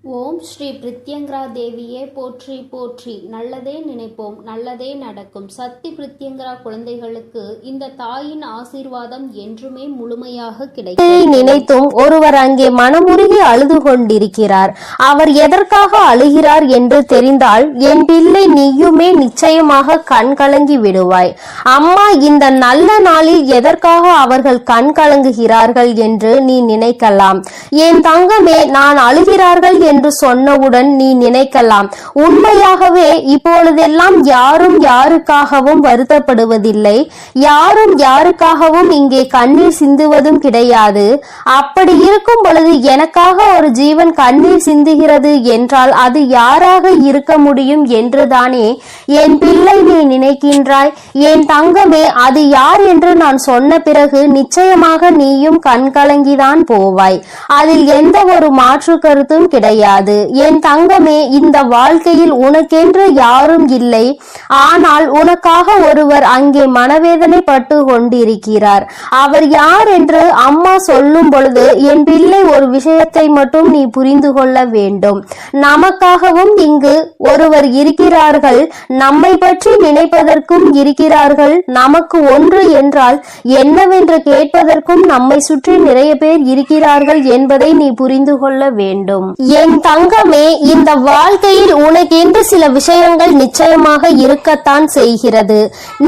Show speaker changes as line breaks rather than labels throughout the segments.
ஓம் ஸ்ரீ பிரித்யங்கரா தேவியே போற்றி போற்றி. நல்லதே நினைப்போம், நல்லதே நடக்கும். சக்தி பிரித்யங்கரா குழந்தைகளுக்கு இந்த தாயின் ஆசீர்வாதம் என்றுமே முழுமையாக கிடைக்கும்.
நினைத்தும் ஒருவர் அங்கே மனமுருகி அழுது கொண்டிருக்கிறார். அவர் எதற்காக அழுகிறார் என்று தெரிந்தால் என் பிள்ளை நீயுமே நிச்சயமாக கண் கலங்கி விடுவாய். அம்மா இந்த நல்ல நாளில் எதற்காக அவர்கள் கண் கலங்குகிறார்கள் என்று நீ நினைக்கலாம். என் தங்கமே, நான் அழுகிறார்கள் என்று சொன்னவுடன் நீ நினைக்கலாம், உண்மையாகவே இப்பொழுதெல்லாம் யாரும் யாருக்காகவும் வருத்தப்படுவதில்லை, யாரும் யாருக்காகவும் இங்கே கண்ணீர் சிந்துவதும் கிடையாது. அப்படி இருக்கும் பொழுது எனக்காக ஒரு ஜீவன் கண்ணீர் சிந்துகிறது என்றால் அது யாராக இருக்க முடியும் என்றுதானே என் பிள்ளை நீ நினைக்கின்றாய். என் தங்கமே, அது யார் என்று நான் சொன்ன பிறகு நிச்சயமாக நீயும் கண்கலங்கிதான் போவாய். அதில் எந்த ஒரு மாற்று கருத்தும் கிடையாது. என் தங்கமே, இந்த வாழ்க்கையில் உனக்கென்று யாரும் இல்லை. ஆனால் உனக்காக ஒருவர் அங்கே மனவேதனை பட்டு கொண்டிருக்கிறார். அவர் யார் என்று அம்மா சொல்லும் பொழுது என் பிள்ளை ஒரு விஷயத்தை மட்டும் நீ புரிந்து கொள்ள வேண்டும். நமக்காகவும் இங்கு ஒருவர் இருக்கிறார்கள், நம்மை பற்றி நினைப்பதற்கும் இருக்கிறார்கள். நமக்கு ஒன்று என்றால் என்னவென்று கேட்பதற்கும் நம்மை சுற்றி நிறைய பேர் இருக்கிறார்கள் என்பதை நீ புரிந்து கொள்ள வேண்டும். என் தங்கமே, இந்த வாழ்க்கையில் உனக்கென்று சில விஷயங்கள் நிச்சயமாக இருக்கத்தான் செய்கிறது.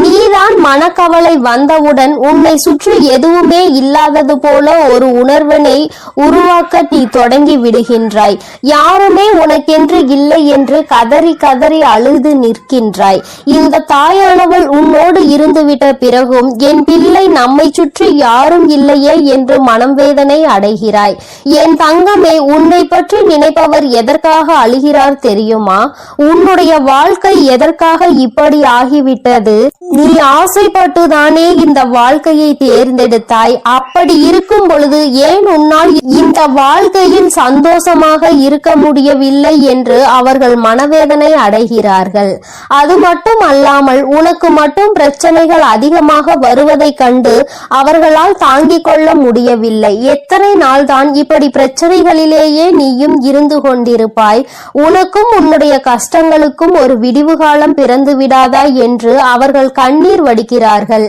நீதான் மனக்கவலை வந்தவுடன் உன்னை சுற்றி எதுவுமே இல்லாதது போல ஒரு உணர்வினை உருவாக்க நீ தொடங்கி விடுகின்றாய். யாருமே உனக்கென்று இல்லை என்று கதறி கதறி அழுது நிற்கின்றாய். இந்த தாயானவள் உன்னோடு இருந்துவிட்ட பிறகும் என் பிள்ளை நம்மை சுற்றி யாரும் இல்லையே என்று மனம் வேதனை அடைகிறாய். என் தங்கமே, உன்னை பற்றி நினைப்பவர் எதற்காக அழுகிறார் தெரியுமா? உன்னுடைய வாழ்க்கை எதற்காக இப்படி ஆகிவிட்டது? நீ ஆசைப்பட்டுதானே இந்த வாழ்க்கையை தேர்ந்தெடுத்தாய். அப்படி இருக்கும் பொழுது ஏன் உன்னால் இந்த வாழ்க்கையில் சந்தோஷமாக இருக்க முடியவில்லை என்று அவர்கள் மனவேதனை அடைகிறார்கள். அது மட்டும் அல்லாமல் உனக்கு மட்டும் பிரச்சனைகள் அதிகமாக வருவதை கண்டு அவர்களால் தாங்கிக் கொள்ள முடியவில்லை. எத்தனை நாள் தான் இப்படி பிரச்சனைகளிலேயே நீயும் இருந்து கொண்டிருப்பாய்? உனக்கும் உன்னுடைய கஷ்டங்களுக்கும் ஒரு விடிவு காலம் பிறந்து விடாதா என்று அவர்கள் கண்ணீர் வடிக்கிறார்கள்.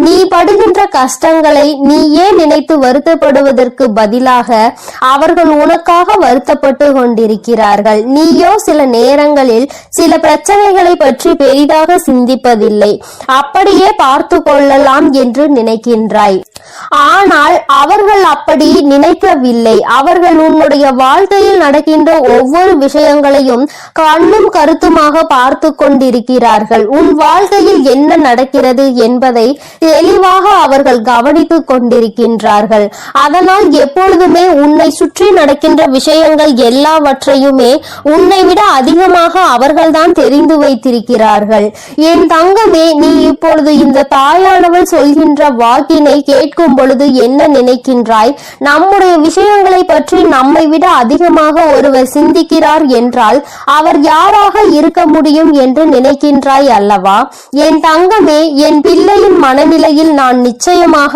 நீ படுகின்ற கஷ்டங்களை நீயே நினைத்து வருத்தப்படுவதற்கு பதிலாக அவர்கள் உனக்காக வருத்தப்பட்டு கொண்டிருக்கிறார்கள். நீயோ சில நேரங்களில் சில பிரச்சனைகளை பற்றி பெரிதாக சிந்திப்பதில்லை. அப்படியே பார்த்து கொள்ளலாம் என்று நினைக்கின்றாய். ஆனால் அவர்கள் அப்படி நினைக்கவில்லை. அவர்கள் உன்னுடைய வாழ்க்கையில் நடக்கின்ற ஒவ்வொரு விஷயங்களையும் கண்ணும் கருத்துமாக பார்த்து கொண்டிருக்கிறார்கள். உன் வாழ்க்கையில் என்ன நடக்கிறது என்பதை தெளிவாக அவர்கள் கவனித்துக் கொண்டிருக்கின்றார்கள். அதனால் எப்பொழுதுமே உன்னை சுற்றி நடக்கின்ற விஷயங்கள் எல்லாவற்றையுமே உன்னை விட அதிகமாக அவர்கள்தான் தெரிந்து வைத்திருக்கிறார்கள். என் தங்கமே, நீ இப்பொழுது இந்த தாயானவள் சொல்கின்ற வாக்கினை கேட்கும் பொழுது என்ன நினைக்கின்றாய்? நம்முடைய விஷயங்களை பற்றி நம்மை விட அதிகமாக ஒருவர் சிந்திக்கிறார் என்றால் அவர் யாராக இருக்க முடியும் என்று நினைக்கின்றாய் அல்லவா? என் தங்கமே, என் பிள்ளையின் மனநிலையில் நான் நிச்சயமாக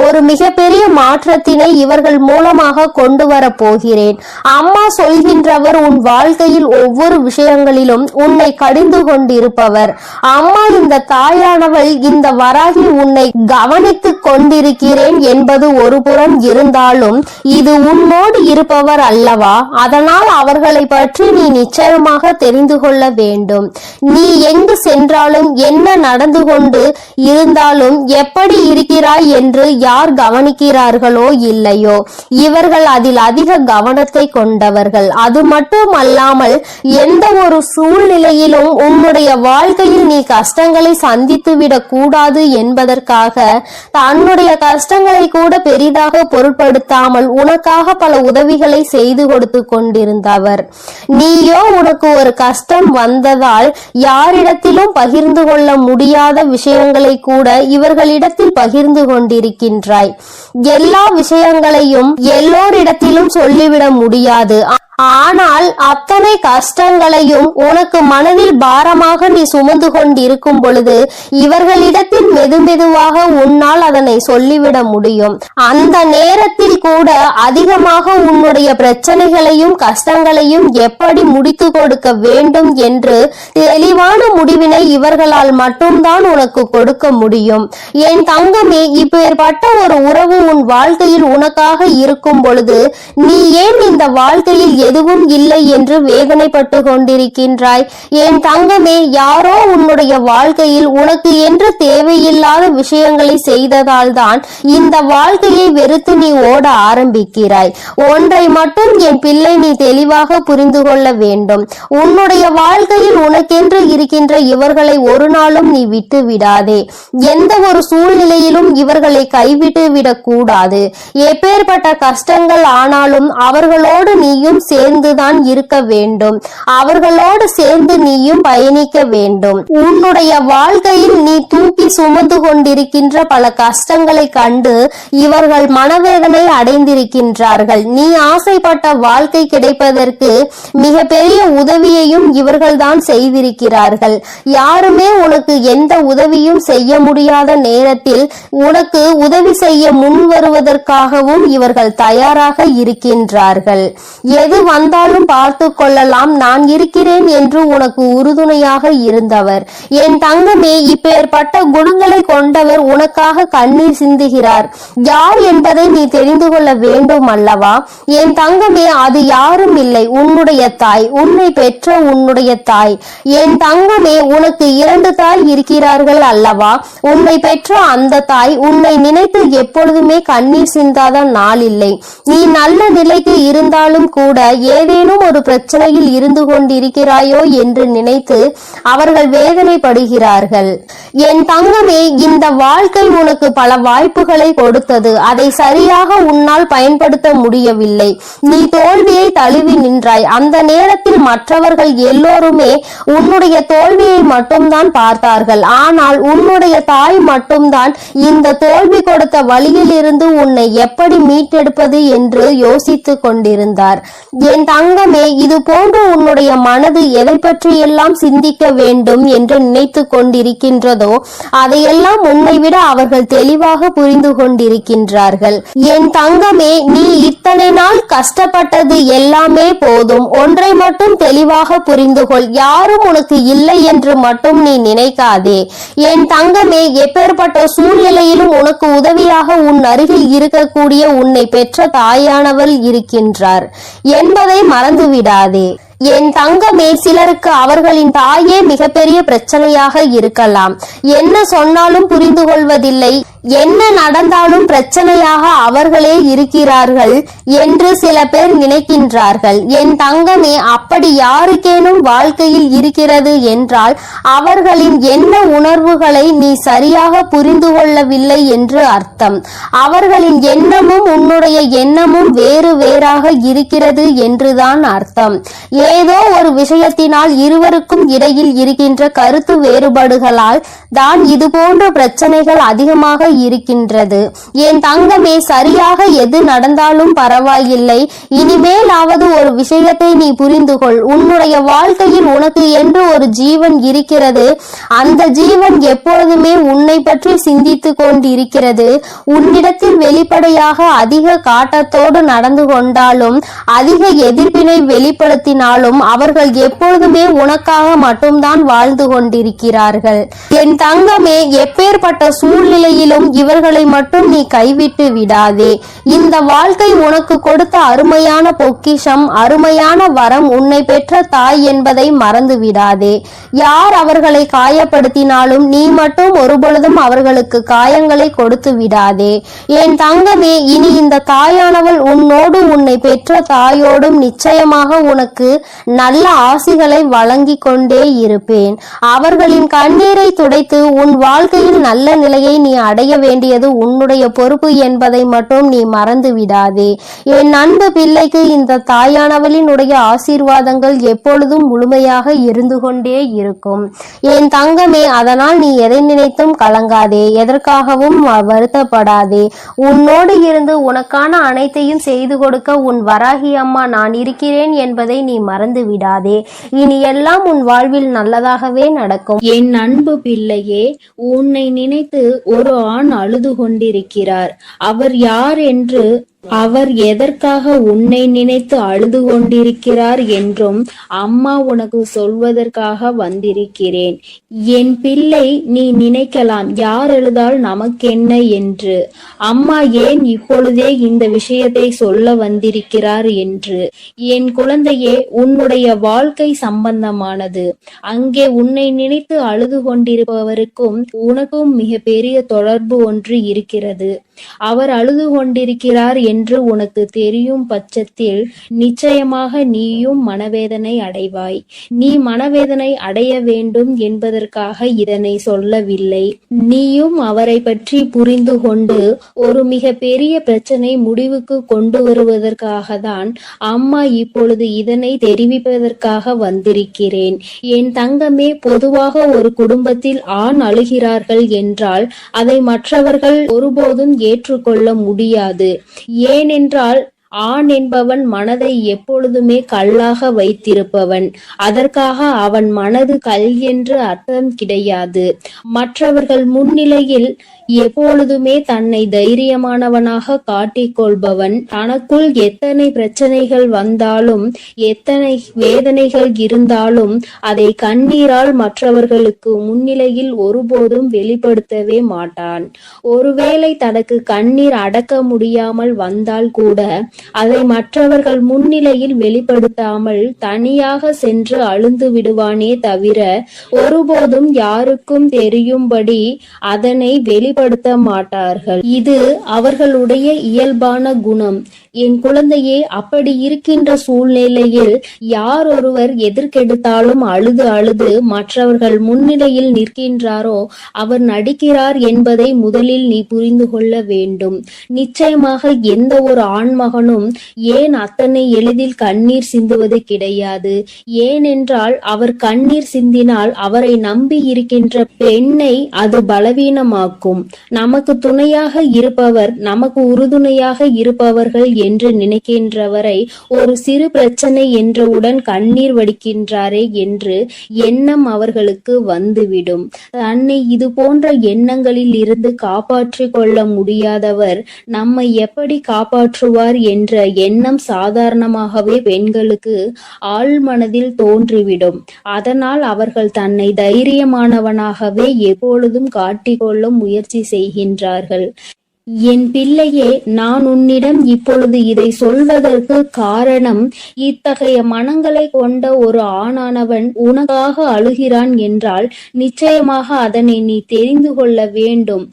ஒரு மிகப்பெரிய மாற்றத்தினை இவர்கள் மூலமாக கொண்டு வர போகிறேன். அம்மா சொல்கின்றவர் உன் வாழ்க்கையில் ஒவ்வொரு விஷயங்களிலும் உன்னை கடிந்து கொண்டிருப்பவர். அம்மா இந்த தாயானவள் இந்த வராகி உன்னை கவனித்துக் கொண்டிருக்கிறேன் என்பது ஒரு புறம் இருந்தாலும் இது உன்னோடு இருப்பவர் அல்லவா? அதனால் அவர்களை பற்றி நீ நிச்சயமாக தெரிந்து கொள்ள வேண்டும். நீ எங்கு சென்றாலும் என்ன நடந்து கொண்டு இருந்தாலும் எப்படி இருக்கிறாய் என்று யார் கவனிக்கிறார்களோ இல்லையோ இவர்கள் அதில் அதிக கவனத்தை கொண்டவர்கள். அது மட்டும் அல்லாமல் எந்த ஒரு சூழ்நிலையிலும் உன்னுடைய வாழ்க்கையில் நீ கஷ்டங்களை சந்தித்துவிடக் கூடாது என்பதற்காக தன்னுடைய கஷ்டங்களை கூட பெரிதாக பொருட்படுத்தாமல் உனக்காக பல உதவிகளை செய்து கொடுத்து கொண்டிருந்தவர். நீயோ உனக்கு ஒரு கஷ்டம் வந்ததால் யாரிடத்திலும் பகிர்ந்து கொள்ள முடியாத விஷயங்களை கூட இவர்களிடத்தில் பகிர்ந்து கொண்டிருக்கின்றாய். எல்லா விஷயங்களையும் எல்லோரிடத்திலும் சொல்லிவிட முடியாது. ஆனால் அத்தனை கஷ்டங்களையும் உனக்கு மனதில் பாரமாக நீ சுமந்து கொண்டிருக்கும் பொழுது இவர்களிடத்தில் மெதுமெதுவாக உன்னால் அதனை சொல்லிவிட முடியும். அந்த நேரத்தில் கூட அதிகமாக உன்னுடைய பிரச்சனைகளையும் கஷ்டங்களையும் எப்படி முடித்து கொடுக்க வேண்டும் என்று தெளிவான முடிவினை இவர்களால் மட்டும்தான் உனக்கு கொடுக்க முடியும். என் தங்கமே, இப்பேற்பட்ட ஒரு உறவு உன் வாழ்க்கையில் உனக்காக இருக்கும் பொழுது நீ ஏன் இந்த வாழ்க்கையில் எதுவும் இல்லை என்று வேதனைப்பட்டு கொண்டிருக்கின்றாய்? என் தங்கமே, யாரோ உன்னுடைய வாழ்க்கையில் உனக்கு என்று தேவையில்லாத விஷயங்களை செய்ததால் தான் இந்த வாழ்க்கையை வெறுத்து நீ ஓட ஆரம்பிக்கிறாய். ஒன்றை மட்டும் என் பிள்ளை நீ தெளிவாக புரிந்து கொள்ள வேண்டும். உன்னுடைய வாழ்க்கையில் உனக்கென்று இருக்கின்ற இவர்களை ஒரு நாளும் நீ விட்டு விடாதே. எந்த ஒரு சூழ்நிலையிலும் இவர்களை கைவிட்டு விடக்கூடாது. எப்பேற்பட்ட கஷ்டங்கள் ஆனாலும் அவர்களோடு நீயும் சேர்ந்துதான் இருக்க வேண்டும். அவர்களோடு சேர்ந்து நீயும் பயணிக்க வேண்டும். உன்னுடைய வாழ்க்கையில் நீ தூக்கி சுமந்து கொண்டிருக்கின்ற பல கஷ்டங்களை கண்டு இவர்கள் மனவேதனை அடைந்திருக்கின்றார்கள். நீ ஆசைப்பட்ட வாழ்க்கை கிடைப்பதற்கு மிக பெரிய உதவியையும் இவர்கள்தான் செய்திருக்கிறார்கள். யாருமே உனக்கு எந்த உதவியும் செய்ய முடியாத நேரத்தில் உனக்கு உதவி செய்ய முன் வருவதற்காகவும் இவர்கள் தயாராக இருக்கின்றார்கள். எது வந்தாலும் பார்த்து கொள்ளலாம், நான் இருக்கிறேன் என்று உனக்கு உறுதுணையாக இருந்தவர். என் தங்கமே, இப்பேற்பட்ட குணங்களை கொண்டவர் உனக்காக கண்ணீர் சிந்துகிறார். யார் என்பதை நீ தெரிந்து கொள்ள வேண்டும் அல்லவா? என் தங்கமே, அது யாரும் இல்லை, உன்னுடைய தாய், உன்னை பெற்ற உன்னுடைய தாய். என் தங்கமே, உனக்கு 2 தாய் இருக்கிறார்கள் அல்லவா? உன்னை பெற்ற அந்த தாய் உன்னை நினைத்து எப்பொழுதுமே கண்ணீர் சிந்தாத நாள் இல்லை. நீ நல்ல நிலைக்கு இருந்தாலும் கூட ஏதேனும் ஒரு பிரச்சனையில் இருந்து கொண்டிருக்கிறாயோ என்று நினைத்து அவர்கள் வேதனைப்படுகிறார்கள். என் தங்கமே, இந்த வாழ்க்கை உனக்கு பல வாய்ப்புகளை கொடுத்தது. அதை சரியாக உன்னால் பயன்படுத்த முடியவில்லை. நீ தோல்வியை தழுவி நின்றாய். அந்த நேரத்தில் மற்றவர்கள் எல்லோருமே உன்னுடைய தோல்வியை மட்டும்தான் பார்த்தார்கள். ஆனால் உன்னுடைய தாய் மட்டும்தான் இந்த தோல்வி கொடுத்த வழியில் இருந்து உன்னை எப்படி மீட்டெடுப்பது என்று யோசித்துக் கொண்டிருந்தார். என் தங்கமே, இது போன்று உன்னுடைய மனது எதை பற்றியெல்லாம் சிந்திக்க வேண்டும் என்று நினைத்து கொண்டிருக்கின்றதோ அதையெல்லாம் உன்னை விட அவர்கள் தெளிவாக புரிந்து கொண்டிருக்கின்றார்கள். என் தங்கமே, நீ இத்தனை நாள் கஷ்டப்பட்டது எல்லாமே போதும். ஒன்றை மட்டும் தெளிவாக புரிந்து கொள். யாரும் உனக்கு இல்லை என்று மட்டும் நீ நினைக்காதே. என் தங்கமே, எப்பேற்பட்ட சூழ்நிலையிலும் உனக்கு உதவியாக உன் அருகில் இருக்கக்கூடிய உன்னை பெற்ற தாயானவள் இருக்கின்றார் என்பதை மறந்துவிடாதே. என் தங்கமே, சிலருக்கு அவர்களின் தாயே மிகப்பெரிய பிரச்சனையாக இருக்கலாம். என்ன சொன்னாலும் புரிந்து கொள்வதில்லை, என்ன நடந்தாலும் பிரச்சனையாக அவர்களே இருக்கிறார்கள் என்று சில பேர் நினைக்கின்றார்கள். என் தங்கமே, அப்படி யாருக்கேனும் வாழ்க்கையில் இருக்கிறது என்றால் அவர்களின் என்ன உணர்வுகளை நீ சரியாக புரிந்து கொள்ளவில்லை என்று அர்த்தம். அவர்களின் எண்ணமும் உன்னுடைய எண்ணமும் வேறு வேறாக இருக்கிறது என்றுதான் அர்த்தம். ஏதோ ஒரு விஷயத்தினால் இருவருக்கும் இடையில் இருக்கின்ற கருத்து வேறுபாடுகளால் தான் இது போன்ற பிரச்சனைகள் அதிகமாக இருக்கின்றது. என் தங்கமே, சரியாக எது நடந்தாலும் பரவாயில்லை. இனிமேலாவது ஒரு விஷயத்தை நீ புரிந்து கொள். உன்னுடைய வாழ்க்கையில் உனக்கு என்று ஒரு ஜீவன் இருக்கிறது. அந்த ஜீவன் எப்பொழுதுமே உன்னை பற்றி சிந்தித்து கொண்டிருக்கிறது. உன்னிடத்தில் வெளிப்படையாக அதிக காட்டத்தோடு நடந்து கொண்டாலும் அதிக எதிர்ப்பினை வெளிப்படுத்தினாலும் அவர்கள் எப்பொழுதுமே உனக்காக மட்டும்தான் வாழ்ந்து கொண்டிருக்கிறார்கள். என் தங்கமே, எப்பேற்பட்ட சூழ்நிலையிலும் இவர்களை மட்டும் நீ கைவிட்டு விடாதே. இந்த வாழ்க்கை உனக்கு கொடுத்த அருமையான பொக்கிஷம், அருமையான வரம் உன்னை பெற்ற தாய் என்பதை மறந்து விடாதே. யார் அவர்களை காயப்படுத்தினாலும் நீ மட்டும் ஒருபொழுதும் அவர்களுக்கு காயங்களை கொடுத்து விடாதே. என் தங்கமே, இனி இந்த தாயானவள் உன்னோடு உன்னை பெற்ற தாயோடும் நிச்சயமாக உனக்கு நல்ல ஆசிகளை வழங்கி கொண்டே இருப்பேன். அவர்களின் கண்ணீரை துடைத்து உன் வாழ்க்கையில் நல்ல நிலையை நீ அடைய வேண்டியது உன்னுடைய பொறுப்பு என்பதை மட்டும் நீ மறந்து விடாதே. என் அன்பு பிள்ளைக்கு இந்த தாயானவளினுடைய ஆசீர்வாதங்கள் எப்பொழுதும் முழுமையாக இருந்து கொண்டே இருக்கும். என் தங்கமே, அதனால் நீ எதை நினைத்தும் கலங்காதே, எதற்காகவும் வருத்தப்படாதே. உன்னோடு இருந்து உனக்கான அனைத்தையும் செய்து கொடுக்க உன் வராகி அம்மா நான் இருக்கிறேன் என்பதை நீ மறந்து விடாதே. இனி எல்லாம் உன் வாழ்வில் நல்லதாகவே நடக்கும்.
என் அன்பு பிள்ளையே, உன்னை நினைத்து ஒரு ஆண் அழுது கொண்டிருக்கிறார். அவர் யார் என்று, அவர் எதற்காக உன்னை நினைத்து அழுது கொண்டிருக்கிறார் என்றும் அம்மா உனக்கு சொல்வதற்காக வந்திருக்கிறேன். என் பிள்ளை, நீ நினைக்கலாம் யார் எழுதால் நமக்கென்ன என்று. அம்மா ஏன் இப்பொழுதே இந்த விஷயத்தை சொல்ல வந்திருக்கிறார் என்று. என் குழந்தையே, உன்னுடைய வாழ்க்கை சம்பந்தமானது. அங்கே உன்னை நினைத்து அழுது கொண்டிருப்பவருக்கும் உனக்கும் மிக பெரிய தொடர்பு ஒன்று இருக்கிறது. அவர் அழுது கொண்டிருக்கிறார் என்று உனக்கு தெரியும் பட்சத்தில் நிச்சயமாக நீயும் மனவேதனை அடைவாய். நீ மனவேதனை அடைய வேண்டும் என்பதற்காக இதனை சொல்லவில்லை. நீயும் அவரை பற்றி புரிந்து கொண்டு ஒரு மிக பெரிய பிரச்சனை முடிவுக்கு கொண்டு வருவதற்காக தான் அம்மா இப்பொழுது இதனை தெரிவிப்பதற்காக வந்திருக்கிறேன். என் தங்கமே, பொதுவாக ஒரு குடும்பத்தில் ஆண் அழுகிறார்கள் என்றால் அதை மற்றவர்கள் ஒருபோதும் ஏற்றுக்கொள்ள முடியாது. ஏனென்றால் ஆண் என்பவன் மனதை எப்பொழுதுமே கல்லாக வைத்திருப்பவன். அதற்காக அவன் மனது கல் என்று அர்த்தம் கிடையாது. மற்றவர்கள் முன்னிலையில் எப்பொழுதுமே தன்னை தைரியமானவனாக காட்டிக்கொள்பவன். தனக்குள் எத்தனை பிரச்சனைகள் வந்தாலும் எத்தனை வேதனைகள் இருந்தாலும் அதை கண்ணீரால் மற்றவர்களுக்கு முன்னிலையில் ஒருபோதும் வெளிப்படுத்தவே மாட்டான். ஒருவேளை தனக்கு கண்ணீர் அடக்க முடியாமல் வந்தால் கூட அதை மற்றவர்கள் முன்னிலையில் வெளிப்படுத்தாமல் தனியாக சென்று அழுந்து விடுவானே தவிர ஒருபோதும் யாருக்கும் தெரியும்படி அதனை வெளிப்படுத்த மாட்டார்கள். இது அவர்களுடைய இயல்பான குணம். என் குழந்தையே, அப்படி இருக்கின்ற சூழ்நிலையில் யார் ஒருவர் எதற்கெடுத்தாலும் அழுது அழுது மற்றவர்கள் முன்னிலையில் நிற்கின்றாரோ அவர் நடிக்கிறார் என்பதை முதலில் நீ புரிந்து கொள்ள வேண்டும். நிச்சயமாக எந்த ஒரு ஆண்மகனும் ஏன் அத்தனை எளிதில் கண்ணீர் சிந்துவது கிடையாது. ஏனென்றால் அவர் கண்ணீர் சிந்தினால் அவரை நம்பி இருக்கின்ற பெண்ணை அது பலவீனமாக்கும். நமக்கு துணையாக இருப்பவர், நமக்கு உறுதுணையாக இருப்பவர்கள் என்று நினைக்கின்றவரை ஒரு சிறு பிரச்சனை என்றவுடன் கண்ணீர் வடிக்கின்றாரே என்று எண்ணம் அவர்களுக்கு வந்துவிடும். தன்னை இது போன்ற எண்ணங்களில் இருந்து காப்பாற்றிக் கொள்ள முடியாதவர் நம்மை எப்படி காப்பாற்றுவார் என்ற எண்ணம் சாதாரணமாகவே பெண்களுக்கு ஆழ் மனதில் தோன்றிவிடும். அதனால் அவர்கள் தன்னை தைரியமானவனாகவே எப்பொழுதும் காட்டிக்கொள்ள முயற்சி செய்கின்றார்கள். என் பிள்ளையே, நான் உன்னிடம் இப்பொழுது இதை சொல்வதற்கு காரணம், இத்தகைய மனங்களை கொண்ட ஒரு ஆணானவன் உனக்காக அழுகிறான் என்றால் நிச்சயமாக அதனை நீ தெரிந்து கொள்ள வேண்டும்.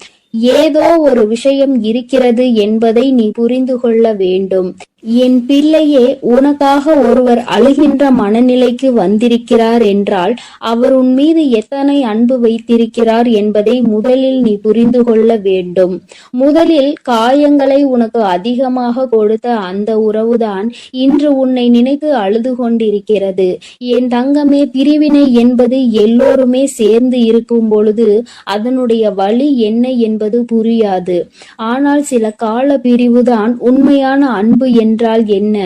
ஏதோ ஒரு விஷயம் இருக்கிறது என்பதை நீ புரிந்து கொள்ள வேண்டும். என் பிள்ளையே, உனக்காக ஒருவர் அழுகின்ற மனநிலைக்கு வந்திருக்கிறார் என்றால் அவர் உன் மீது எத்தனை அன்பு வைத்திருக்கிறார் என்பதை முதலில் நீ புரிந்து கொள்ள வேண்டும். முதலில் காயங்களை உனக்கு அதிகமாக கொடுத்த அந்த உறவுதான் இன்று உன்னை நினைத்து அழுது கொண்டிருக்கிறது. என் தங்கமே, பிரிவினை என்பது எல்லோருமே சேர்ந்து இருக்கும் பொழுது அதனுடைய வலி என்ன என்பது புரியாது. ஆனால் சில கால பிரிவுதான் உண்மையான அன்பு என்றால் என்ன,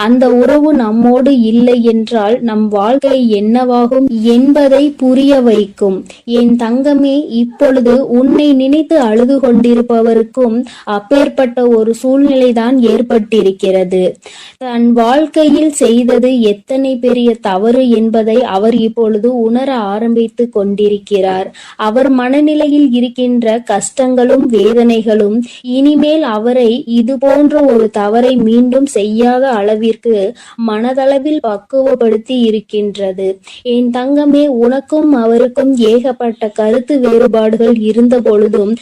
அந்த உறவு நம்மோடு இல்லை என்றால் நம் வாழ்க்கை என்னவாகும் என்பதை புரிய வைக்கும். என் தங்கமே, இப்பொழுது உன்னை நினைத்து அழுது கொண்டிருப்பவருக்கும் அப்பேற்பட்ட ஒரு சூழ்நிலைதான் ஏற்பட்டிருக்கிறது. தன் வாழ்க்கையில் செய்தது எத்தனை பெரிய தவறு என்பதை அவர் இப்பொழுது உணர ஆரம்பித்து கொண்டிருக்கிறார். அவர் மனநிலையில் இருக்கின்ற கஷ்டங்களும் வேதனைகளும் இனிமேல் அவரை இது போன்ற ஒரு தவறை மீண்டும் செய்யாத அளவிற்கு மனதளவில் பக்குவப்படுத்தி இருக்கின்றது. என் தங்கமே, உனக்கும் அவருக்கும் ஏகப்பட்ட கருத்து வேறுபாடுகள் இருந்த பொழுதும்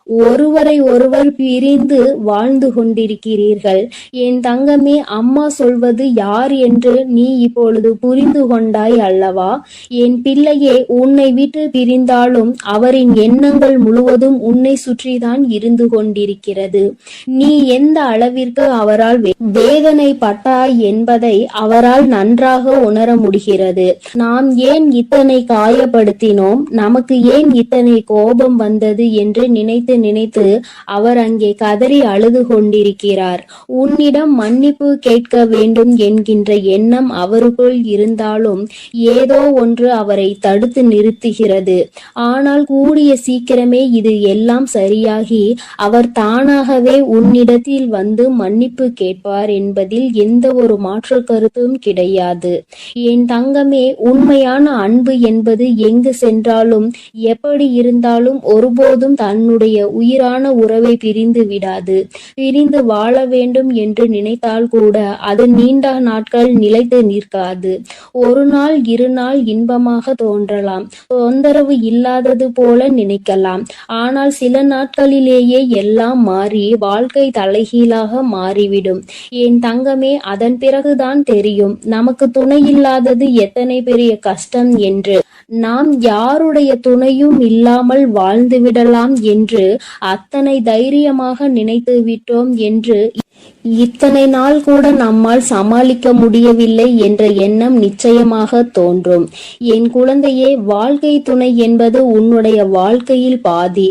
ஒருவரை ஒருவர் பிரிந்து வாழ்ந்து கொண்டிருக்கிறீர்கள். என் தங்கமே, அம்மா சொல்வது யார் என்று நீ இப்பொழுது புரிந்து கொண்டாய் அல்லவா? என் பிள்ளையே, உன்னை விட்டு பிரிந்தாலும் அவரின் எண்ணங்கள் முழுவதும் உன்னை சுற்றிதான் இருந்து கொண்டிருக்கிறது. நீ எந்த அளவிற்கு அவரால் வேதனைப்பட்டாய் என்பதை அவரால் நன்றாக உணர முடிகிறது. நாம் ஏன் இத்தனை காயப்படுத்தினோம், நமக்கு ஏன் இத்தனை கோபம் வந்தது என்று நினைத்து அவர் அங்கே கதறி அழுது கொண்டிருக்கிறார். உன்னிடம் மன்னிப்பு கேட்க வேண்டும் என்கின்ற எண்ணம் அவருக்குள் இருந்தாலும் ஏதோ ஒன்று அவரை தடுத்து நிறுத்துகிறது. ஆனால் கூடிய சீக்கிரமே இது எல்லாம் சரியாகி அவர் தானாகவே உன்னிடத்தில் வந்து மன்னிப்பு கேட்பார் என்பதில் எந்த ஒரு மாற்று கருத்தும் கிடையாது. என் தங்கமே, உண்மையான அன்பு என்பது எங்கு சென்றாலும் எப்படி இருந்தாலும் ஒருபோதும் தன்னுடைய உயிரான உறவை பிரிந்து விடாது. பிரிந்து வாழ வேண்டும் என்று நினைத்தால் கூட அது நீண்ட நாட்கள் நிலைத்து நிற்காது. ஒரு நாள் இரு நாள் இன்பமாக தோன்றலாம், தொந்தரவு இல்லாதது போல நினைக்கலாம். ஆனால் சில நாட்களிலேயே எல்லாம் மாறி வாழ்க்கை தலைகீழாக மாறிவிடும். என் தங்கமே, அதன் பிறகுதான் தெரியும் நமக்கு துணை இல்லாதது எத்தனை பெரிய கஷ்டம் என்று. நாம் யாருடைய துணையும் இல்லாமல் வாழ்ந்து விடலாம் என்று அத்தனை தைரியமாக நினைத்து விட்டோம் என்று இத்தனை நாள் கூட நம்மால் சமாளிக்க முடியவில்லை என்ற எண்ணம் நிச்சயமாக தோன்றும். என் குழந்தையே, வாழ்க்கை துணை என்பது உன்னுடைய வாழ்க்கையில் பாதி.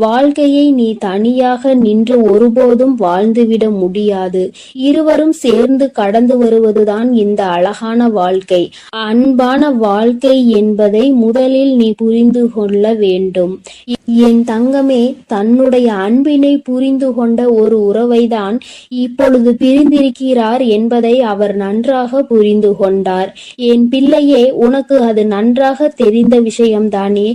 வாழ்க்கையை நீ தனியாக நின்று ஒருபோதும் வாழ்ந்துவிட முடியாது. இருவரும் சேர்ந்து கடந்து வருவதுதான் இந்த அழகான வாழ்க்கை. அன்பான வாழ்க்கை என்பதை முதலில் நீ புரிந்து கொள்ள வேண்டும். என் தங்கமே, தன்னுடைய அன்பினை புரிந்து கொண்ட ஒரு உறவைதான் இப்பொழுது பிரிந்திருக்கிறார் என்பதை அவர் நன்றாக புரிந்து கொண்டார். என் பிள்ளையே, உனக்கு அது நன்றாக தெரிந்த விஷயம்தானே.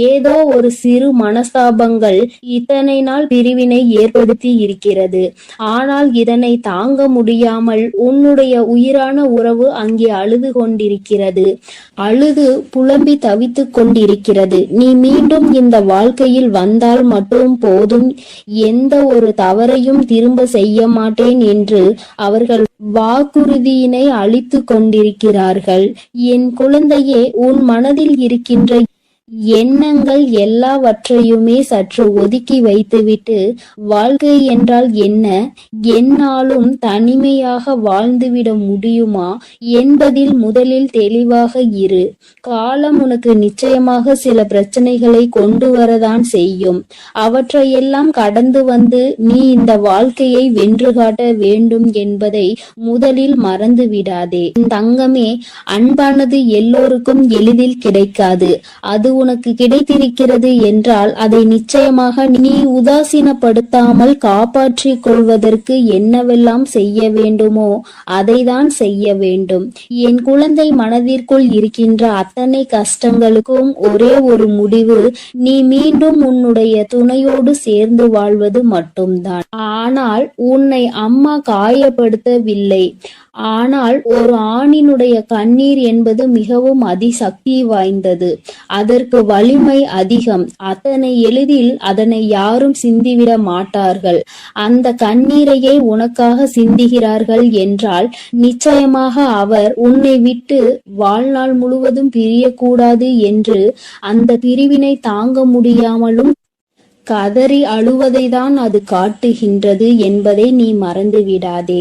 ஏதோ ஒரு சிறு மனஸ்தாபங்கள் இத்தனை நாள் பிரிவினை ஏற்படுத்தி இருக்கிறது. ஆனால் இதனை தாங்க முடியாமல் உன்னுடைய உயிரான உறவு அங்கே அழுது கொண்டிருக்கிறது. அழுது புலம்பி தவித்துக் கொண்டிருக்கிறது. நீ மீண்டும் இந்த வாழ்க்கையில் வந்தால் மட்டும் போதும், எந்த ஒரு தவறையும் திரும்ப செய்ய மாட்டேன் என்று அவர்கள் வாக்குறுதியினை அளித்து கொண்டிருக்கிறார்கள். என் குழந்தையே, உன் மனதில் இருக்கின்ற எண்ணங்கள் எல்லாவற்றையுமே சற்று ஒதுக்கி வைத்துவிட்டு, வாழ்க்கை என்றால் என்ன, என்னாலும் தனிமையாக வாழ்ந்துவிட முடியுமா என்பதில் முதலில் தெளிவாக இரு. காலம் உனக்கு நிச்சயமாக சில பிரச்சனைகளை கொண்டு வரதான் செய்யும். அவற்றையெல்லாம் கடந்து வந்து நீ இந்த வாழ்க்கையை வென்று காட்ட வேண்டும் என்பதை முதலில் மறந்து விடாதே. தங்கமே, அன்பானது எல்லோருக்கும் எளிதில் கிடைக்காது. அது உனக்கு கிடைத்திருக்கிறது என்றால் அதை நிச்சயமாக நீ உதாசீனப்படுத்தாமல் காப்பாற்றிக் கொள்வதற்கு என்னவெல்லாம் செய்ய வேண்டுமோ அதைதான் செய்ய வேண்டும். என் குழந்தை, மனதிற்குள் இருக்கின்ற அத்தனை கஷ்டங்களுக்கும் ஒரே ஒரு முடிவு, நீ மீண்டும் உன்னுடைய துணையோடு சேர்ந்து வாழ்வது மட்டும்தான். ஆனால் உன்னை அம்மா காயப்படுத்தவில்லை. ஆனால் ஒரு ஆணினுடைய கண்ணீர் என்பது மிகவும் அதிசக்தி வாய்ந்தது. அதற்கு வலிமை அதிகம். அத்தனை எளிதில் அதனை யாரும் சிந்திவிட மாட்டார்கள். அந்த கண்ணீரையே உனக்காக சிந்துகிறார்கள் என்றால் நிச்சயமாக அவர் உன்னை விட்டு வாழ்நாள் முழுவதும் பிரியக்கூடாது என்று அந்த பிரிவினை தாங்க முடியாமலும் கதறி அழுவதை தான் அது காட்டுகின்றது என்பதை நீ மறந்து விடாதே.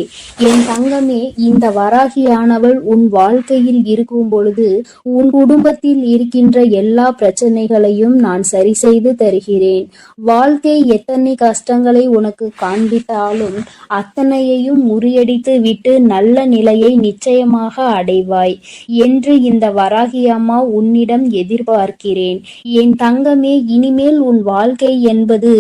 என் தங்கமே, இந்த வராகியானவள் உன் வாழ்க்கையில் இருக்கும் பொழுது உன் குடும்பத்தில் இருக்கின்ற எல்லா பிரச்சனைகளையும் நான் சரி செய்து தருகிறேன். வாழ்க்கை எத்தனை கஷ்டங்களை உனக்கு காண்பித்தாலும் அத்தனையையும் முறியடித்து விட்டு நல்ல நிலையை நிச்சயமாக அடைவாய் என்று இந்த வராகி அம்மா உன்னிடம் எதிர்பார்க்கிறேன். என் தங்கமே, இனிமேல் உன் வாழ்க்கை என்பது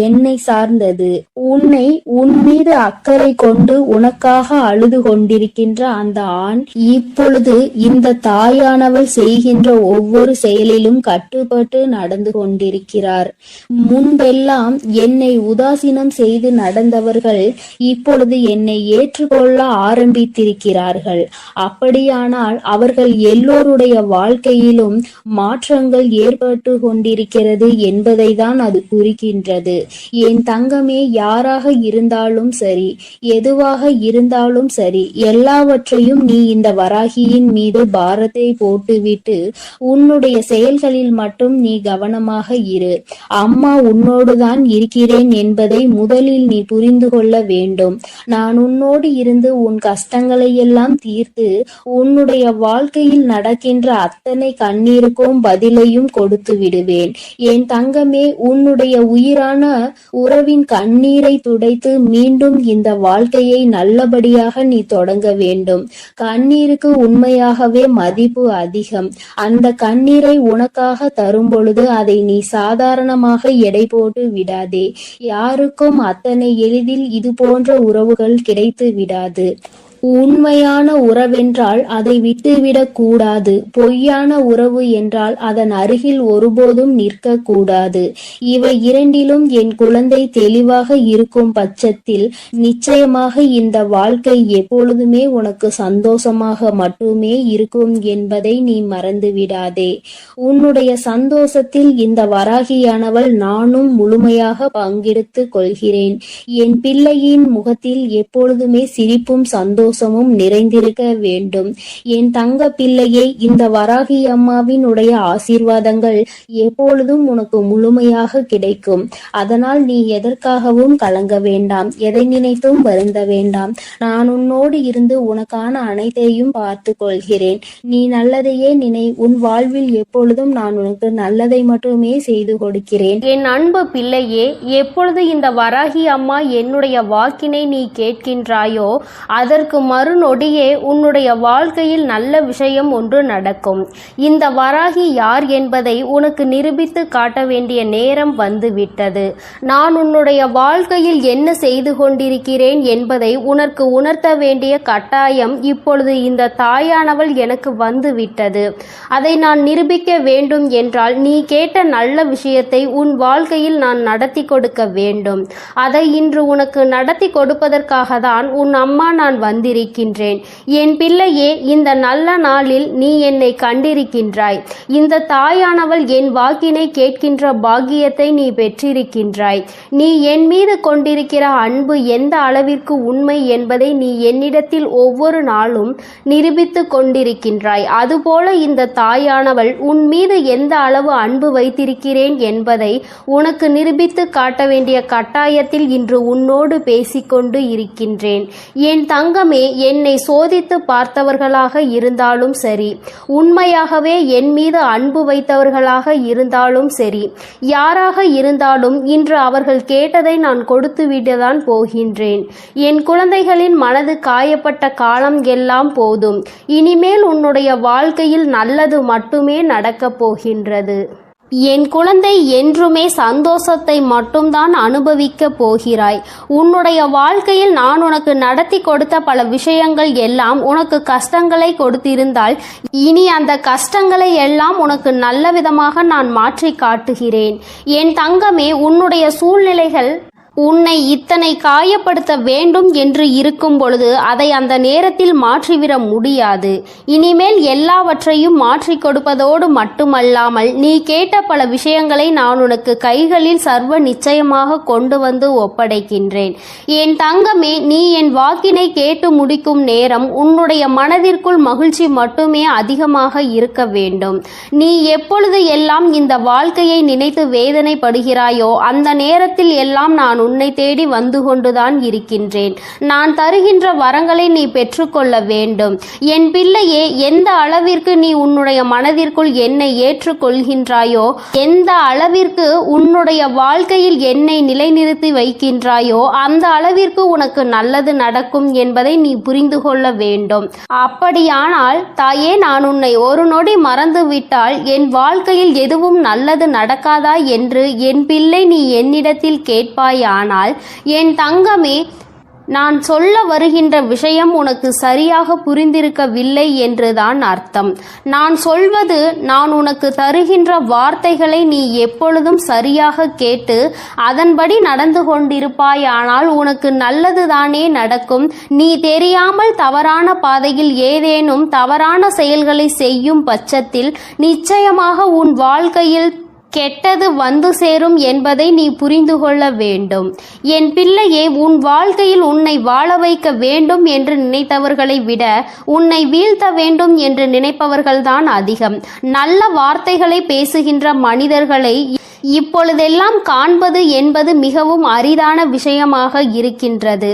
என்னை சார்ந்தது. உன்னை உன் மீது அக்கறை கொண்டு உனக்காக அழுது கொண்டிருக்கின்ற அந்த ஆண் இப்பொழுது இந்த தாயானவள் செய்கின்ற ஒவ்வொரு செயலிலும் கட்டுப்பட்டு நடந்து கொண்டிருக்கிறார். முன்பெல்லாம் என்னை உதாசீனம் செய்து நடந்தவர்கள் இப்பொழுது என்னை ஏற்றுக்கொள்ள ஆரம்பித்திருக்கிறார்கள். அப்படியானால் அவர்கள் எல்லோருடைய வாழ்க்கையிலும் மாற்றங்கள் ஏற்பட்டு கொண்டிருக்கிறது என்பதை தான் அது குறிக்கின்றது. என் தங்கமே, யாராக இருந்தாலும் சரி, எதுவாக இருந்தாலும் சரி, எல்லாவற்றையும் நீ இந்த வராகியின் மீது பாரத்தை போட்டுவிட்டு உன்னுடைய செயல்களில் மட்டும் நீ கவனமாக இரு. அம்மா உன்னோடுதான் இருக்கிறேன் என்பதை முதலில் நீ புரிந்து கொள்ள வேண்டும். நான் உன்னோடு இருந்து உன் கஷ்டங்களை எல்லாம் தீர்த்து உன்னுடைய வாழ்க்கையில் நடக்கின்ற அத்தனை கண்ணீருக்கும் பதிலையும் கொடுத்து விடுவேன். என் தங்கமே, உன்னுடைய உயிரான உறவின் கண்ணீரை துடைத்து மீண்டும் இந்த வாழ்க்கையை நல்லபடியாக நீ தொடங்க வேண்டும். கண்ணீருக்கு உண்மையாகவே மதிப்பு அதிகம். அந்த கண்ணீரை உனக்காக தரும் பொழுது அதை நீ சாதாரணமாக எடை போட்டு விடாதே. யாருக்கும் அத்தனை எளிதில் இது போன்ற உறவுகள் கிடைத்து விடாது. உண்மையான உறவென்றால் அதை விட்டுவிடக் கூடாது. பொய்யான உறவு என்றால் அதன் அருகில் ஒருபோதும் நிற்க கூடாது. இவை இரண்டிலும் என் குழந்தை தெளிவாக இருக்கும் பட்சத்தில் நிச்சயமாக இந்த வாழ்க்கை எப்பொழுதுமே உனக்கு சந்தோஷமாக மட்டுமே இருக்கும் என்பதை நீ மறந்து விடாதே. உன்னுடைய சந்தோஷத்தில் இந்த வராகியானவள் நானும் முழுமையாக பங்கெடுத்து கொள்கிறேன். என் பிள்ளையின் முகத்தில் எப்பொழுதுமே சிரிப்பும் சந்தோஷமும் நிறைந்திருக்க வேண்டும். என் தங்க பிள்ளையை, இந்த வராகி அம்மாவினுடைய ஆசீர்வாதங்கள் எப்பொழுதும் உனக்கு முழுமையாக கிடைக்கும். அதனால் நீ எதற்காகவும் கலங்க வேண்டாம், எதை நினைத்தும் வருந்த வேண்டாம். நான் உன்னோடு இருந்து உனக்கான அனைத்தையும் பார்த்து கொள்கிறேன். நீ நல்லதையே நினை. உன் வாழ்வில் எப்பொழுதும் நான் உனக்கு நல்லதை மட்டுமே செய்து கொடுக்கிறேன்.
என் அன்பு பிள்ளையே, எப்பொழுது இந்த வராகி அம்மா என்னுடைய வாக்கினை நீ கேட்கின்றாயோ அதற்கு மறுநொடியே உன்னுடைய வாழ்க்கையில் நல்ல விஷயம் ஒன்று நடக்கும். இந்த வராகி யார் என்பதை உனக்கு நிரூபித்து காட்ட வேண்டிய நேரம் வந்துவிட்டது. நான் உன்னுடைய வாழ்க்கையில் என்ன செய்து கொண்டிருக்கிறேன் என்பதை உனக்கு உணர்த்த வேண்டிய கட்டாயம் இப்பொழுது இந்த தாயானவள் எனக்கு வந்துவிட்டது. அதை நான் நிரூபிக்க வேண்டும் என்றால் நீ கேட்ட நல்ல விஷயத்தை உன் வாழ்க்கையில் நான் நடத்தி கொடுக்க வேண்டும். அதை இன்று உனக்கு நடத்தி கொடுப்பதற்காக தான் உன் அம்மா நான் வந்திருக்கின்றேன். என் பிள்ளையே, இந்த நல்ல நாளில் நீ என்னை கண்டிருக்கின்றாய். இந்த தாயானவள் என் வாக்கினை கேட்கின்ற பாக்கியத்தை நீ பெற்றிருக்கின்றாய். நீ என் மீது கொண்டிருக்கிற அன்பு எந்த அளவிற்கு உண்மை என்பதை நீ என்னிடத்தில் ஒவ்வொரு நாளும் நிரூபித்து கொண்டிருக்கின்றாய். அதுபோல இந்த தாயானவள் உன் மீது எந்த அளவு அன்பு வைத்திருக்கிறேன் என்பதை உனக்கு நிரூபித்து காட்ட வேண்டிய கட்டாயத்தில் இன்று உன்னோடு பேசிக்கொண்டு இருக்கின்றேன். என் தங்கமே, என்னை சோதித்து பார்த்தவர்களாக இருந்தாலும் சரி, உண்மையாகவே என் மீது அன்பு வைத்தவர்களாக இருந்தாலும் சரி, யாராக இருந்தாலும் இன்று அவர்கள் கேட்டதை நான் கொடுத்து விடத்தான் போகின்றேன். என் குழந்தைகளின் மனது காயப்பட்ட காலம் எல்லாம் போதும். இனிமேல் உன்னுடைய வாழ்க்கையில் நல்லது மட்டுமே நடக்கப் போகின்றது. என் குழந்தை, என்றுமே சந்தோஷத்தை மட்டும்தான் அனுபவிக்க போகிறாய். உன்னுடைய வாழ்க்கையில் நான் உனக்கு நடத்தி கொடுத்த பல விஷயங்கள் எல்லாம் உனக்கு கஷ்டங்களை கொடுத்திருந்தால் இனி அந்த கஷ்டங்களை எல்லாம் உனக்கு நல்ல விதமாக நான் மாற்றி காட்டுகிறேன். என் தங்கமே, உன்னுடைய சூழ்நிலைகள் உன்னை இத்தனை காயப்படுத்த வேண்டும் என்று இருக்கும் பொழுது அதை அந்த நேரத்தில் மாற்றிவிட முடியாது. இனிமேல் எல்லாவற்றையும் மாற்றி கொடுப்பதோடு மட்டுமல்லாமல் நீ கேட்ட பல விஷயங்களை நான் உனக்கு கைகளில் சர்வ நிச்சயமாக கொண்டு வந்து ஒப்படைக்கின்றேன். என் தங்கமே, நீ என் வாக்கினை கேட்டு முடிக்கும் நேரம் உன்னுடைய மனதிற்குள் மகிழ்ச்சி மட்டுமே அதிகமாக இருக்க வேண்டும். நீ எப்பொழுது எல்லாம் இந்த வாழ்க்கையை நினைத்து வேதனைப்படுகிறாயோ அந்த நேரத்தில் எல்லாம் நான் உன்னை தேடி வந்து கொண்டுதான் இருக்கின்றேன். நான் தருகின்ற வரங்களை நீ பெற்றுக்கொள்ள வேண்டும். என் பிள்ளையே, எந்த அளவிற்கு நீ உன்னுடைய மனதிற்குள் என்னை ஏற்றுக்கொள்கின்றாயோ, எந்த அளவிற்கு உன்னுடைய வாழ்க்கையில் என்னை நிலைநிறுத்தி வைக்கின்றாயோ அந்த அளவிற்கு உனக்கு நல்லது நடக்கும் என்பதை நீ புரிந்து கொள்ள வேண்டும். அப்படியானால் தாயே, நான் உன்னை ஒரு நொடி மறந்து விட்டால் என் வாழ்க்கையில் எதுவும் நல்லது நடக்காதா என்று என் பிள்ளை நீ என்னிடத்தில் கேட்பாயானால், என் தங்கமே, நான் சொல்ல வருகின்ற விஷயம் உனக்கு சரியாக புரிந்திருக்கவில்லை என்றுதான் அர்த்தம். நான் சொல்வது, நான் உனக்கு தருகின்ற வார்த்தைகளை நீ எப்பொழுதும் சரியாக கேட்டு அதன்படி நடந்து கொண்டிருப்பாயானால் உனக்கு நல்லதுதானே நடக்கும். நீ தெரியாமல் தவறான பாதையில் ஏதேனும் தவறான செயல்களை செய்யும் பட்சத்தில் நிச்சயமாக உன் வாழ்க்கையில்
கெட்டது வந்து சேரும் என்பதை நீ புரிந்து கொள்ள வேண்டும். என் பிள்ளையே, உன் வாழ்க்கையில் உன்னை வாழ வைக்க வேண்டும் என்று நினைத்தவர்களை விட உன்னை வீழ்த்த வேண்டும் என்று நினைப்பவர்கள்தான் அதிகம். நல்ல வார்த்தைகளை பேசுகின்ற மனிதர்களை இப்பொழுதெல்லாம் காண்பது என்பது மிகவும் அரிதான விஷயமாக இருக்கின்றது.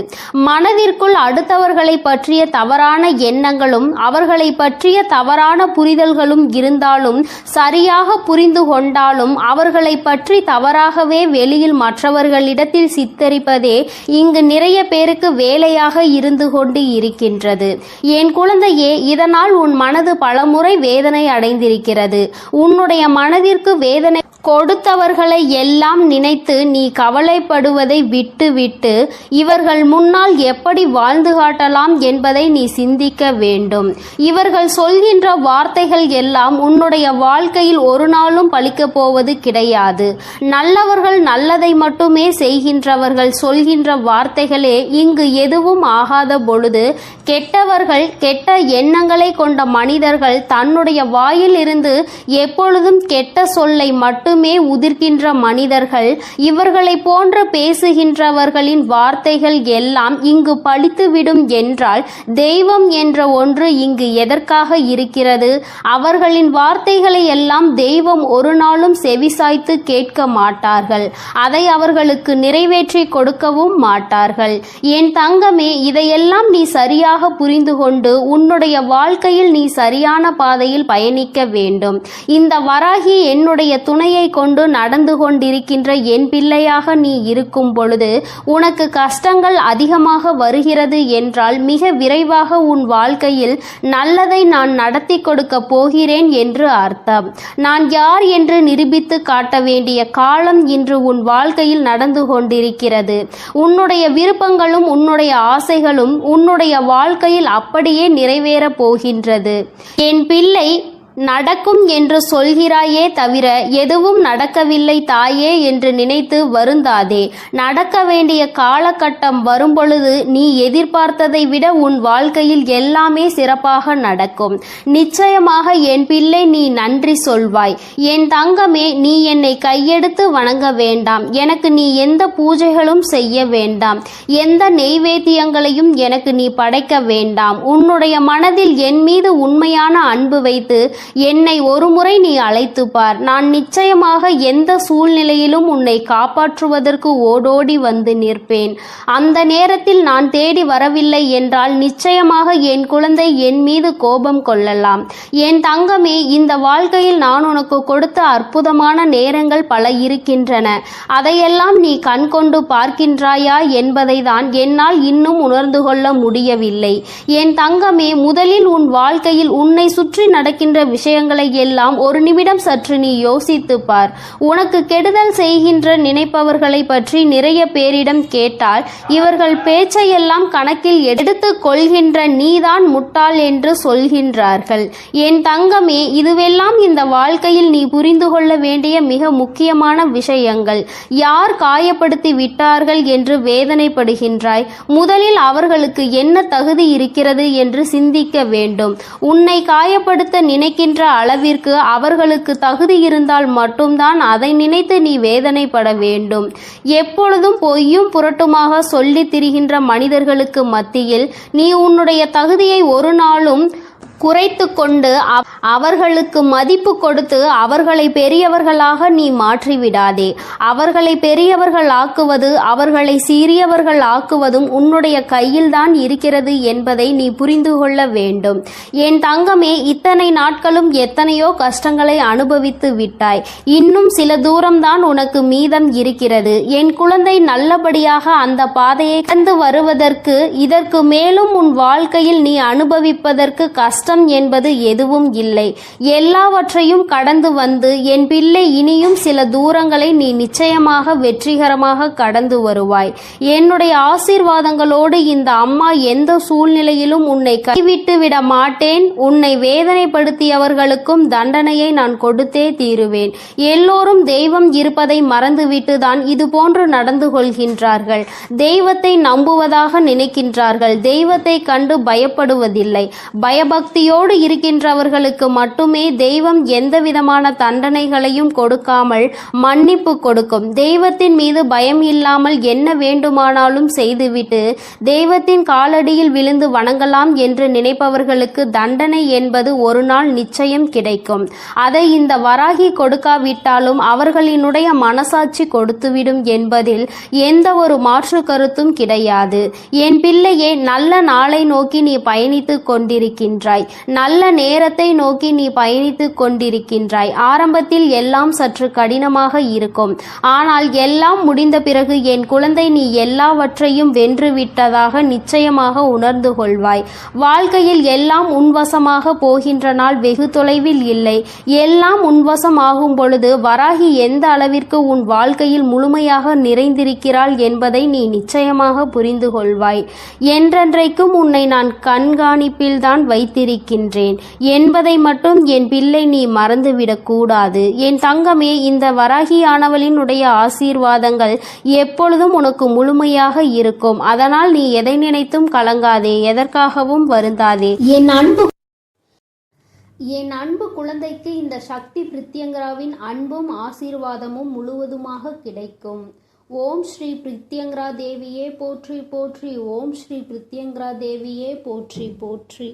மனதிற்குள் அடுத்தவர்களை பற்றிய தவறான எண்ணங்களும் அவர்களை பற்றிய தவறான புரிதல்களும் இருந்தாலும், சரியாக புரிந்து கொண்டாலும் அவர்களை பற்றி தவறாகவே வெளியில் மற்றவர்களிடத்தில் சித்தரிப்பதே இங்கு நிறைய பேருக்கு வேலையாக இருந்து கொண்டு இருக்கின்றது. என் குழந்தையே, இதனால் உன் மனது பலமுறை வேதனை அடைந்திருக்கிறது. உன்னுடைய மனதிற்கு வேதனை கொடுத்தவர்களை எல்லாம் நினைத்து நீ கவலைப்படுவதை விட்டுவிட்டு இவர்கள் முன்னால் எப்படி வாழ்ந்து காட்டலாம் என்பதை நீ சிந்திக்க வேண்டும். இவர்கள் சொல்கின்ற வார்த்தைகள் எல்லாம் உன்னுடைய வாழ்க்கையில் ஒரு நாளும் பலிக்கப் போவது கிடையாது. நல்லவர்கள் நல்லதை மட்டுமே செய்கின்றவர்கள் சொல்கின்ற வார்த்தைகளே இங்கு எதுவும் ஆகாத பொழுது, கெட்டவர்கள் கெட்ட எண்ணங்களை கொண்ட மனிதர்கள் தன்னுடைய வாயில் இருந்து எப்பொழுதும் கெட்ட சொல்லை மட்டுமே உதிர்க்கின்ற மனிதர்கள், இவர்களை போன்று பேசுகின்றவர்களின் வார்த்தைகள் எல்லாம் இங்கு பலித்துவிடும் என்றால் தெய்வம் என்ற ஒன்று இங்கு எதற்காக இருக்கிறது? அவர்களின் வார்த்தைகளை எல்லாம் தெய்வம் ஒரு நாளும் செவிசாய்த்து கேட்க மாட்டார்கள். அதை அவர்களுக்கு நிறைவேற்றி கொடுக்கவும் மாட்டார்கள். என் தங்கமே, இதையெல்லாம் நீ சரியாக புரிந்து கொண்டு உன்னுடைய வாழ்க்கையில் நீ சரியான பாதையில் பயணிக்க வேண்டும். இந்த வராகி என்னுடைய துணையை கொண்டு நடந்து கொண்டிருக்கின்ற என் பிள்ளையாக நீ இருக்கும் பொழுது உனக்கு கஷ்டங்கள் அதிகமாக வருகிறது என்றால் மிக விரைவாக உன் வாழ்க்கையில் நல்லதை நான் நடத்தி கொடுக்க போகிறேன் என்று அர்த்தம். நான் யார் என்று நிரூபித்து காட்ட வேண்டிய காலம் இன்று உன் வாழ்க்கையில் நடந்து கொண்டிருக்கிறது. உன்னுடைய விருப்பங்களும் உன்னுடைய ஆசைகளும் உன்னுடைய வாழ்க்கையில் அப்படியே நிறைவேறப் போகின்றது. என் பிள்ளை, நடக்கும் என்று சொல்கிறாயே தவிர எதுவும் நடக்கவில்லை தாயே என்று நினைத்து வருந்தாதே. நடக்க வேண்டிய காலகட்டம் வரும்பொழுது நீ எதிர்பார்த்ததை விட உன் வாழ்க்கையில் எல்லாமே சிறப்பாக நடக்கும். நிச்சயமாக என் பிள்ளை, நீ நன்றி சொல்வாய். என் தங்கமே, நீ என்னை கையெடுத்து வணங்க வேண்டாம். எனக்கு நீ எந்த பூஜைகளும் செய்ய வேண்டாம். எந்த நெய்வேத்தியங்களையும் எனக்கு நீ படைக்க வேண்டாம். உன்னுடைய மனதில் என் மீது உண்மையான அன்பு வைத்து என்னை ஒரு முறை நீ அழைத்து பார். நான் நிச்சயமாக எந்த சூழ்நிலையிலும் உன்னை காப்பாற்றுவதற்கு ஓடோடி வந்து நிற்பேன். அந்த நேரத்தில் நான் தேடி வரவில்லை என்றால் நிச்சயமாக என் குழந்தை என் மீது கோபம் கொள்ளலாம். என் தங்கமே, இந்த வாழ்க்கையில் நான் உனக்கு கொடுத்த அற்புதமான நேரங்கள் பல இருக்கின்றன. அதையெல்லாம் நீ கண் கொண்டு பார்க்கின்றாயா என்பதை தான் என்னால் இன்னும் உணர்ந்து கொள்ள முடியவில்லை. என் தங்கமே, முதலில் உன் வாழ்க்கையில் உன்னை சுற்றி நடக்கின்ற விஷயங்களை எல்லாம் ஒரு நிமிடம் சற்று நீ யோசித்து பார். உனக்கு கெடுதல் செய்கின்ற நினைப்பவர்களை பற்றி நிறைய பேரிடம் கேட்டால் இவர்கள் பேச்சையெல்லாம் கணக்கில் எடுத்துக் கொள்கின்ற நீதான் முட்டாள் என்று சொல்கின்றார்கள். என் தங்கமே, இதுவெல்லாம் இந்த வாழ்க்கையில் நீ புரிந்து கொள்ள வேண்டிய மிக முக்கியமான விஷயங்கள். யார் காயப்படுத்தி விட்டார்கள் என்று வேதனைப்படுகின்றாய்? முதலில் அவர்களுக்கு என்ன தகுதி இருக்கிறது என்று சிந்திக்க வேண்டும். உன்னை காயப்படுத்த நினைக்கின்ற அளவிற்கு அவர்களுக்கு தகுதி இருந்தால் மட்டும்தான் அதை நினைத்து நீ வேதனைப்பட வேண்டும். எப்பொழுதும் பொய்யும் புரட்டுமாக சொல்லி திரிகின்ற மனிதர்களுக்கு மத்தியில் நீ உன்னுடைய தகுதியை ஒரு நாளும் குறைத்து கொண்டு அவர்களுக்கு மதிப்பு கொடுத்து அவர்களை பெரியவர்களாக நீ மாற்றிவிடாதே. அவர்களை பெரியவர்கள் ஆக்குவது, அவர்களை சிறியவர்கள் ஆக்குவதும் உன்னுடைய கையில்தான் இருக்கிறது என்பதை நீ புரிந்து கொள்ள வேண்டும். என் தங்கமே, இத்தனை நாட்களும் எத்தனையோ கஷ்டங்களை அனுபவித்து விட்டாய். இன்னும் சில தூரம்தான் உனக்கு மீதம் இருக்கிறது. என் குழந்தை, நல்லபடியாக அந்த பாதையை கடந்து வருவதற்கு இதற்கு மேலும் உன் வாழ்க்கையில் நீ அனுபவிப்பதற்கு கஷ்டம் என்பது எதுவும் இல்லை. எல்லாவற்றையும் கடந்து வந்து என் பிள்ளை, இனியும் சில தூரங்களை நீ நிச்சயமாக வெற்றிகரமாக கடந்து வருவாய். என்னுடைய ஆசீர்வாதங்களோடு இந்த அம்மா எந்த சூழ்நிலையிலும் உன்னை கைவிட்டு விட மாட்டேன். உன்னை வேதனைப்படுத்தியவர்களுக்கும் தண்டனையை நான் கொடுத்தே தீருவேன். எல்லோரும் தெய்வம் இருப்பதை மறந்துவிட்டுதான் இது போன்று நடந்து கொள்கின்றார்கள். தெய்வத்தை நம்புவதாக நினைக்கின்றார்கள். தெய்வத்தை கண்டு பயப்படுவதில்லை. பயபக்தி பயபக்தியோடு இருக்கின்றவர்களுக்கு மட்டுமே தெய்வம் எந்த விதமான தண்டனைகளையும் கொடுக்காமல் மன்னிப்பு கொடுக்கும். தெய்வத்தின் மீது பயம் இல்லாமல் என்ன வேண்டுமானாலும் செய்துவிட்டு தெய்வத்தின் காலடியில் விழுந்து வணங்கலாம் என்று நினைப்பவர்களுக்கு தண்டனை என்பது ஒரு நாள் நிச்சயம் கிடைக்கும். அதை இந்த வராகி கொடுக்காவிட்டாலும் அவர்களினுடைய மனசாட்சி கொடுத்துவிடும் என்பதில் எந்த ஒரு மாற்று கருத்தும் கிடையாது. என் பிள்ளையே, நல்ல நாளை நோக்கி நீ பயணித்துக் கொண்டிருக்கின்றாய். நல்ல நேரத்தை நோக்கி நீ பயணித்துக் கொண்டிருக்கின்றாய். ஆரம்பத்தில் எல்லாம் சற்று கடினமாக இருக்கும். ஆனால் எல்லாம் முடிந்த பிறகு என் குழந்தை, நீ எல்லாவற்றையும் வென்று விட்டதாக நிச்சயமாக உணர்ந்து கொள்வாய். வாழ்க்கையில் எல்லாம் உன்வசமாக போகின்ற நாள் வெகு தொலைவில் இல்லை. எல்லாம் உன்வசம் ஆகும் பொழுது வராகி எந்த அளவிற்கு உன் வாழ்க்கையில் முழுமையாக நிறைந்திருக்கிறாள் என்பதை நீ நிச்சயமாக புரிந்து கொள்வாய். என்றென்றைக்கும் உன்னை நான் கண்காணிப்பில் தான் வைத்திருக்கின்றேன் என்பதை மட்டும் என் பிள்ளை நீ மறந்துவிடக் கூடாது. என் தங்கமே, இந்த வராகியானவளினுடைய ஆசீர்வாதங்கள் எப்பொழுதும் உனக்கு முழுமையாக இருக்கும். அதனால் நீ எதை நினைத்தும் கலங்காதே, எதற்காகவும் வருந்தாதே. என் அன்பு குழந்தைக்கு இந்த சக்தி பிரித்யங்கராவின் அன்பும் ஆசீர்வாதமும் முழுவதுமாக கிடைக்கும். ஓம் ஸ்ரீ பிரித்யங்கரா தேவியே போற்றி போற்றி. ஓம் ஸ்ரீ பிரித்யங்கரா தேவியே போற்றி போற்றி.